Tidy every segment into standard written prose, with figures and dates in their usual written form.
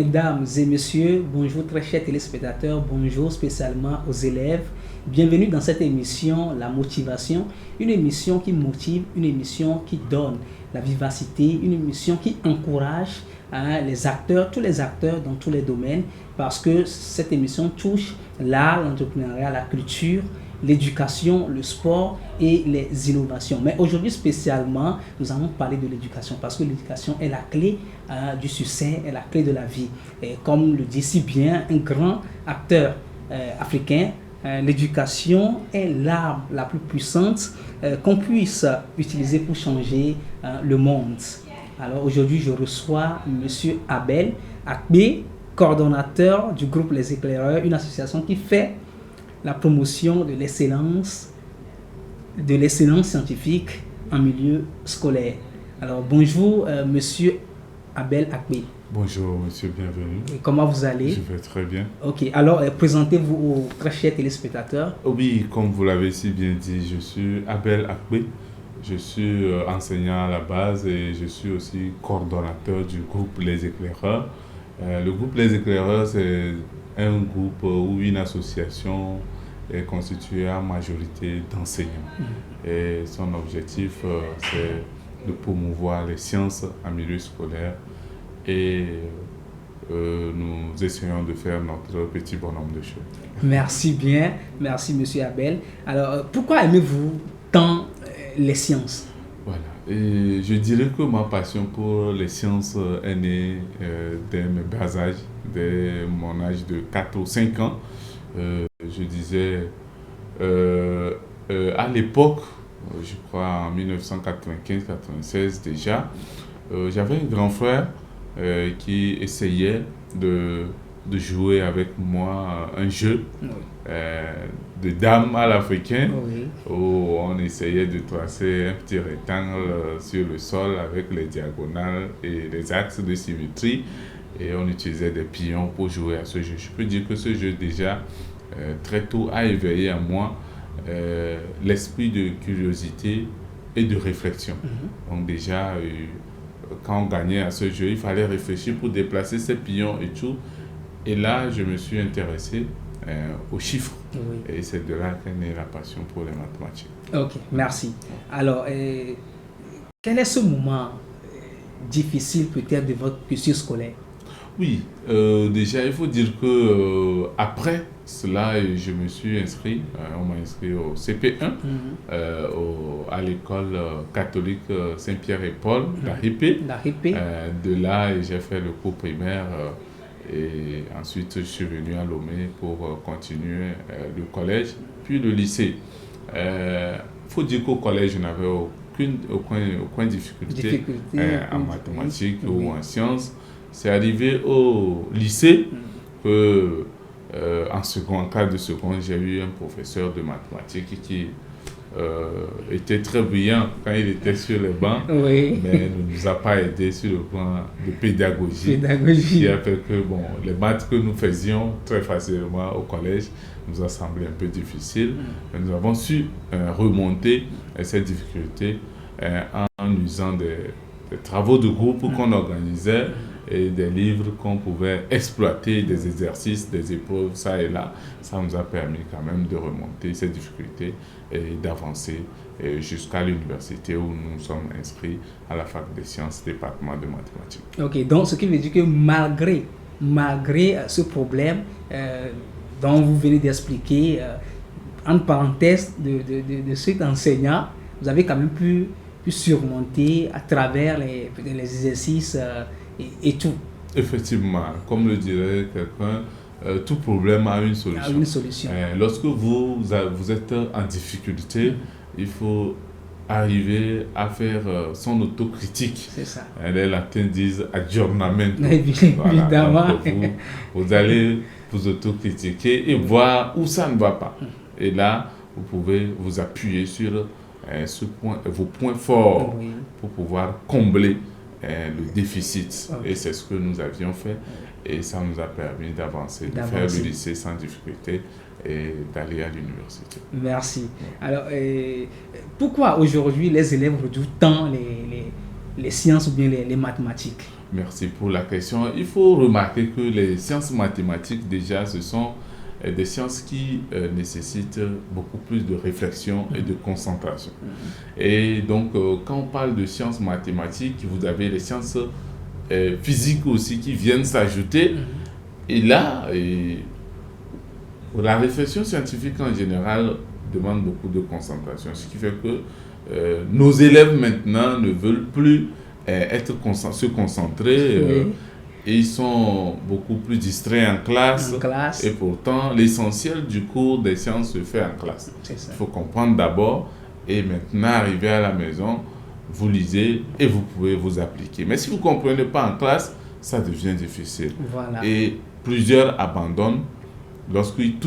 mesdames et messieurs, bonjour très chers téléspectateurs, bonjour spécialement aux élèves. Bienvenue dans cette émission La Motivation, une émission qui motive, une émission qui donne la vivacité, une émission qui encourage les acteurs, tous les acteurs dans tous les domaines, parce que cette émission touche l'art, l'entrepreneuriat, la culture, l'éducation, le sport et les innovations. Mais aujourd'hui spécialement, nous allons parler de l'éducation parce que l'éducation est la clé du succès, est la clé de la vie. Et comme le dit si bien un grand acteur africain, l'éducation est l'arme la plus puissante qu'on puisse utiliser pour changer le monde. Alors aujourd'hui, je reçois M. Abel Akbe, coordonnateur du groupe Les Éclaireurs, une association qui fait la promotion de l'excellence scientifique en milieu scolaire. Alors bonjour Monsieur Abel Akbe. Bonjour monsieur, bienvenue. Et comment vous allez? Je vais très bien. Ok, alors présentez-vous aux très chers téléspectateurs. Oui, comme vous l'avez si bien dit, je suis Abel Akbe. Je suis enseignant à la base et je suis aussi coordonnateur du groupe Les Éclaireurs. Le groupe Les Éclaireurs, c'est un groupe ou une association est constituée en majorité d'enseignants. Et son objectif, c'est de promouvoir les sciences en milieu scolaire et nous essayons de faire notre petit bonhomme de chemin. Merci bien, merci Monsieur Abel. Alors, pourquoi aimez-vous tant les sciences? Voilà, et je dirais que ma passion pour les sciences est née dès mes bas âges, dès mon âge de 4 ou 5 ans. Je disais, à l'époque, je crois en 1995-96 déjà, j'avais un grand frère qui essayait de jouer avec moi un jeu de dames à l'africain, où on essayait de tracer un petit rectangle sur le sol avec les diagonales et les axes de symétrie, et on utilisait des pions pour jouer à ce jeu. Je peux dire que ce jeu déjà très tôt a éveillé en moi l'esprit de curiosité et de réflexion. Donc déjà, quand on gagnait à ce jeu, il fallait réfléchir pour déplacer ces pions et tout. Et là, je me suis intéressé aux chiffres. Et c'est de là qu'est née la passion pour les mathématiques. Ok, merci. Alors, quel est ce moment difficile peut-être de votre cursus scolaire? Oui, déjà, il faut dire que après cela, je me suis inscrit, on m'a inscrit au CP1, à l'école catholique Saint-Pierre et Paul d'Aripé. De là, j'ai fait le cours primaire et ensuite je suis venu à Lomé pour continuer le collège, puis le lycée. Il faut dire qu'au collège, je n'avais aucune difficulté en mathématiques ou en sciences. C'est arrivé au lycée que, en classe de seconde, j'ai eu un professeur de mathématiques qui était très brillant quand il était sur les bancs, mais ne nous a pas aidé sur le plan de pédagogie. Qui a fait que les maths que nous faisions très facilement au collège nous a semblé un peu difficile. Nous avons su remonter cette difficulté en usant des travaux de groupe qu'on organisait et des livres qu'on pouvait exploiter, des exercices, des épreuves, ça et là. Ça nous a permis quand même de remonter ces difficultés et d'avancer jusqu'à l'université où nous sommes inscrits à la fac des sciences, département de mathématiques. Ok, donc ce qui veut dire que malgré ce problème dont vous venez d'expliquer, en parenthèse de cet enseignant, vous avez quand même pu surmonter à travers les exercices et tout. Effectivement, comme le dirait quelqu'un, tout problème a une solution. Lorsque vous êtes en difficulté, il faut arriver à faire son autocritique. C'est ça. Les latins disent aggiornamento. Évidemment. Donc, vous allez vous autocritiquer et voir où ça ne va pas. Et là, vous pouvez vous appuyer sur vos points forts pour pouvoir combler le déficit. Et c'est ce que nous avions fait. Et ça nous a permis d'avancer, de faire le lycée sans difficulté et d'aller à l'université. Merci. Alors, pourquoi aujourd'hui les élèves redoutent tant les sciences ou bien les mathématiques? Merci pour la question. Il faut remarquer que les sciences mathématiques, déjà, ce sont des sciences qui nécessitent beaucoup plus de réflexion et de concentration. Et donc, quand on parle de sciences mathématiques, vous avez les sciences physiques aussi qui viennent s'ajouter. Et là, la réflexion scientifique en général demande beaucoup de concentration, ce qui fait que nos élèves maintenant ne veulent plus se concentrer. Oui. Et ils sont beaucoup plus distraits en classe. Et pourtant, l'essentiel du cours des sciences se fait en classe. C'est ça. Il faut comprendre d'abord et maintenant arriver à la maison, vous lisez et vous pouvez vous appliquer. Mais si vous ne comprenez pas en classe, ça devient difficile. Voilà. Et plusieurs abandonnent lorsqu'ils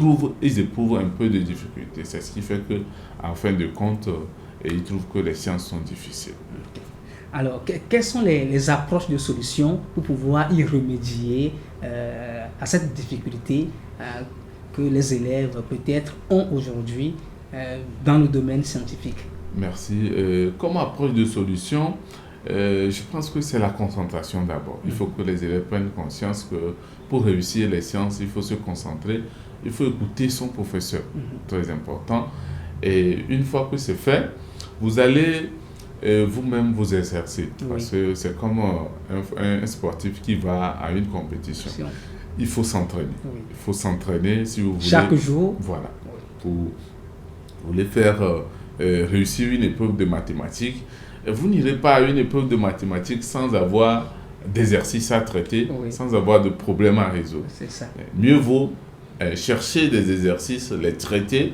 éprouvent un peu de difficulté. C'est ce qui fait que, en fin de compte, ils trouvent que les sciences sont difficiles. Alors, quelles sont les approches de solutions pour pouvoir y remédier à cette difficulté que les élèves peut-être ont aujourd'hui dans le domaine scientifique? Merci. Comme approche de solution, je pense que c'est la concentration d'abord. Il faut que les élèves prennent conscience que pour réussir les sciences, il faut se concentrer, il faut écouter son professeur, très important. Et une fois que c'est fait, vous allez vous-même vous exercer. Parce que c'est comme un sportif qui va à une compétition. Il faut s'entraîner. Il faut s'entraîner si vous voulez. Chaque jour. Voilà. Vous voulez faire réussir une épreuve de mathématiques. Vous n'irez pas à une épreuve de mathématiques sans avoir d'exercices à traiter, sans avoir de problèmes à résoudre. C'est ça. Mieux vaut chercher des exercices, les traiter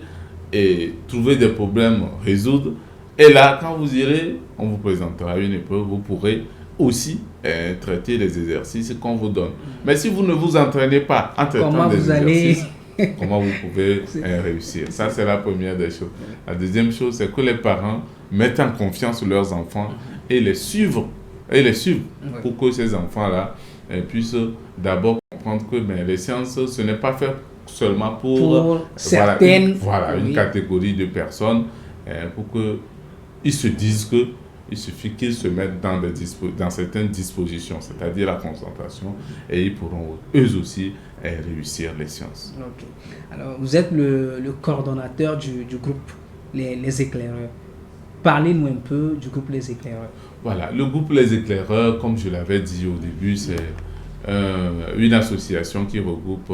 et trouver des problèmes, résoudre. Et là, quand vous irez, on vous présentera une épreuve, vous pourrez aussi traiter les exercices qu'on vous donne. Mais si vous ne vous entraînez pas en traitant des exercices, comment vous pouvez réussir? Ça, c'est la première des choses. La deuxième chose, c'est que les parents mettent en confiance leurs enfants et les suivent pour que ces enfants-là puissent d'abord comprendre que les sciences, ce n'est pas fait seulement pour certaines, une catégorie de personnes, pour qu'ils se disent qu'il suffit qu'ils se mettent dans certaines dispositions, c'est-à-dire la concentration, et ils pourront eux aussi réussir les sciences. Okay. Alors, vous êtes le coordonnateur du groupe Les Éclaireurs. Parlez-nous un peu du groupe Les Éclaireurs. Voilà, le groupe Les Éclaireurs, comme je l'avais dit au début, c'est une association qui regroupe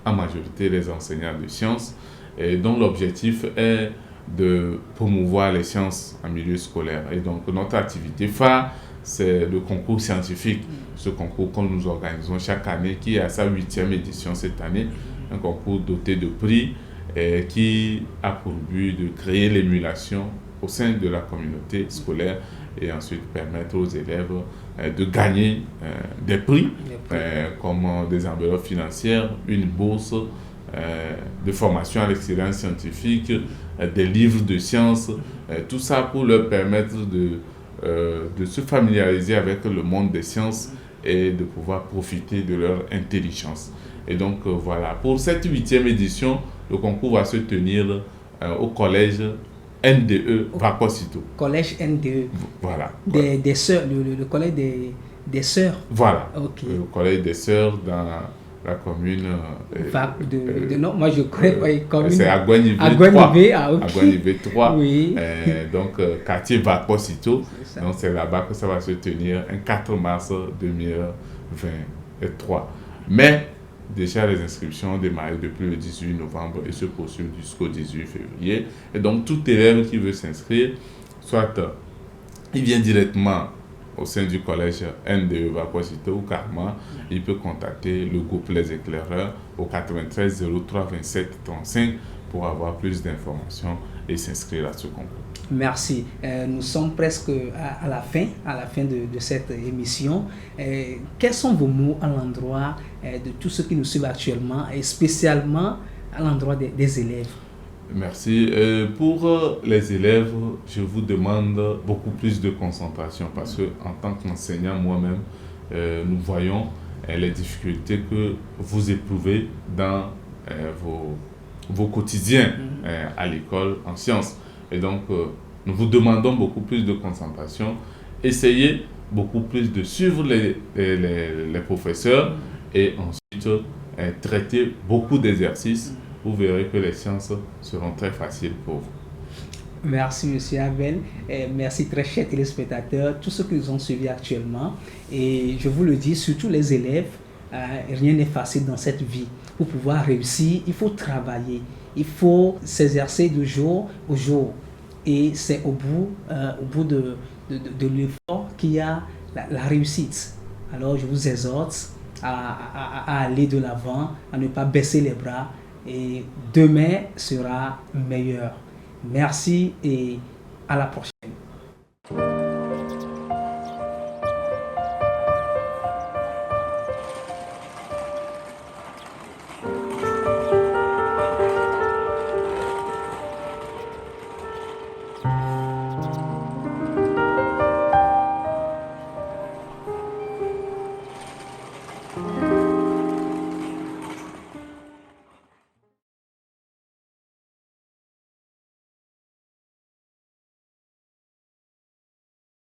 en majorité les enseignants de sciences et dont l'objectif est de promouvoir les sciences en milieu scolaire. Et donc, notre activité phare, c'est le concours scientifique. Ce concours que nous organisons chaque année, qui est à sa 8e édition cette année, un concours doté de prix qui a pour but de créer l'émulation au sein de la communauté scolaire et ensuite permettre aux élèves de gagner des prix comme des enveloppes financières, une bourse de formation à l'excellence scientifique, des livres de sciences, tout ça pour leur permettre de se familiariser avec le monde des sciences et de pouvoir profiter de leur intelligence. Et donc voilà, pour cette 8e édition, le concours va se tenir au collège NDE Vakosito. Collège NDE. Voilà. Des sœurs, le collège des sœurs. Voilà. Okay. Le collège des sœurs dans la commune. Non, moi je connais commune. C'est à Guanivé 3. À Guanivé 3. Oui. Donc, quartier Vakosito. Donc, c'est là-bas que ça va se tenir un 4 mars 2023. Mais déjà, les inscriptions ont démarré depuis le 18 novembre et se poursuivent jusqu'au 18 février. Et donc, tout élève qui veut s'inscrire, soit il vient directement au sein du collège NDE Vakosito ou carrément, il peut contacter le groupe Les Éclaireurs au 93 03 27 35 pour avoir plus d'informations et s'inscrire à ce concours. Merci. Nous sommes presque à la fin de cette émission. Quels sont vos mots à l'endroit de tous ceux qui nous suivent actuellement et spécialement à l'endroit des élèves? Merci. Pour les élèves, je vous demande beaucoup plus de concentration parce que en tant qu'enseignant moi-même, nous voyons les difficultés que vous éprouvez dans vos quotidiens à l'école en sciences. Et donc, nous vous demandons beaucoup plus de concentration. Essayez beaucoup plus de suivre les professeurs et ensuite traiter beaucoup d'exercices. Vous verrez que les sciences seront très faciles pour vous. Merci, Monsieur Abel. Et merci, très chers téléspectateurs, tous ceux qui nous ont suivis actuellement. Et je vous le dis, surtout les élèves, rien n'est facile dans cette vie. Pour pouvoir réussir, il faut travailler. Il faut s'exercer de jour au jour. Et c'est au bout de l'effort qu'il y a la réussite. Alors, je vous exhorte à aller de l'avant, à ne pas baisser les bras. Et demain sera meilleur. Merci et à la prochaine.